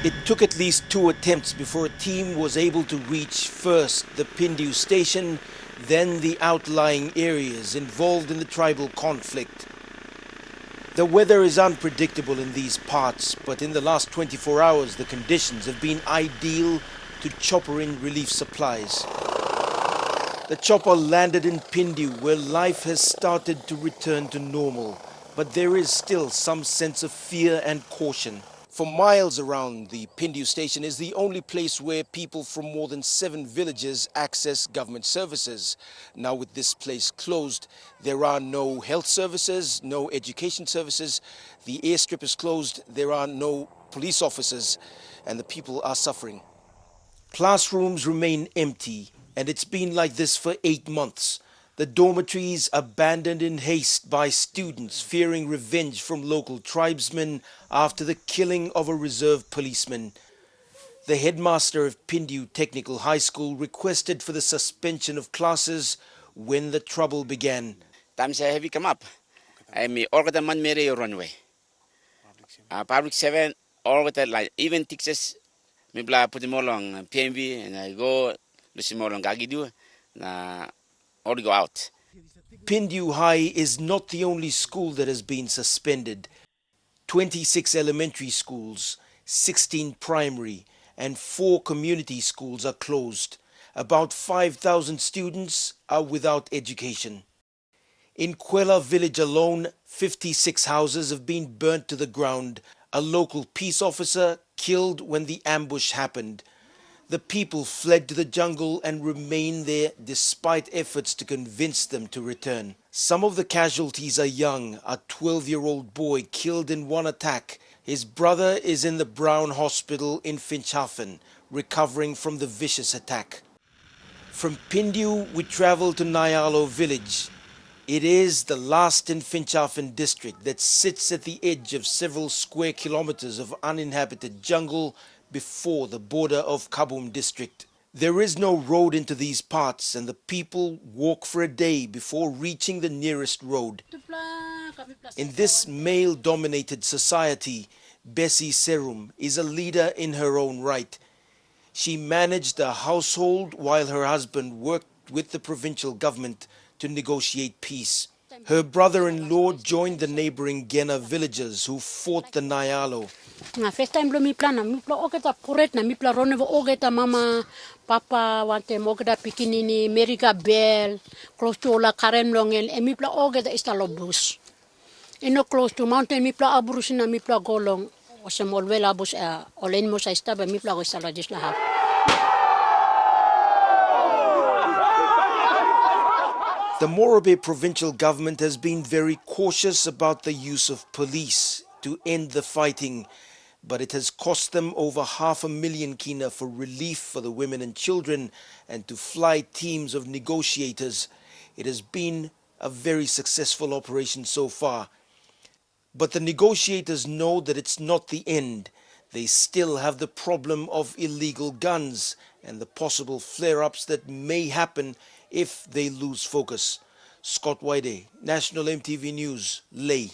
It took at least 2 attempts before a team was able to reach first the Pindiu station, then the outlying areas involved in the tribal conflict. The weather is unpredictable in these parts, but in the last 24 hours the conditions have been ideal to chopper in relief supplies. The chopper landed in Pindiu, where life has started to return to normal, but there is still some sense of fear and caution. For miles around, the Pindiu station is the only place where people from more than 7 villages access government services. Now with this place closed, there are no health services, no education services, the airstrip is closed, there are no police officers, and the people are suffering. Classrooms remain empty, and it's been like this for 8 months. The dormitories abandoned in haste by students fearing revenge from local tribesmen after the killing of a reserve policeman. The headmaster of Pindiu Technical High School requested for the suspension of classes when the trouble began. Times have come up. I mean, all the man marry or runway. Public 7, all the like even Texas, me bla put them along PMV and I go listen more on Gagidu, or go out. Pindiu High is not the only school that has been suspended. 26 elementary schools, 16 primary, and 4 community schools are closed. About 5,000 students are without education. In Quella village alone, 56 houses have been burnt to the ground. A local peace officer killed when the ambush happened. The people fled to the jungle and remain there despite efforts to convince them to return. Some of the casualties are young. A 12-year-old boy killed in one attack. His brother is in the Brown Hospital in Finchhaffen, recovering from the vicious attack. From Pindiu, we travel to Nyalo village. It is the last in Finchhaffen District that sits at the edge of several square kilometers of uninhabited jungle before the border of Kabum district. There is no road into these parts and the people walk for a day before reaching the nearest road. In this male-dominated society, Bessie Serum is a leader in her own right. She managed a household while her husband worked with the provincial government to negotiate peace. Her brother-in-law joined the neighboring Gena villagers who fought the Nyalo. First time mi plana mi pla ogeta puret na mi pla rone vo ogeta mama papa wante mogeda pikinini America bell close to la Karen Longel e mi pla ogeta istalobus. Ino close to mountain mi pla abrus na mi pla golong o se molvela bus olen mo sa istaba mi pla go istalajis la ha. The Morobe Provincial Government has been very cautious about the use of police to end the fighting, but it has cost them over 500,000 kina for relief for the women and children and to fly teams of negotiators. It has been a very successful operation so far. But the negotiators know that it's not the end. They still have the problem of illegal guns and the possible flare-ups that may happen if they lose focus. Scott White, National MTV News, Ley.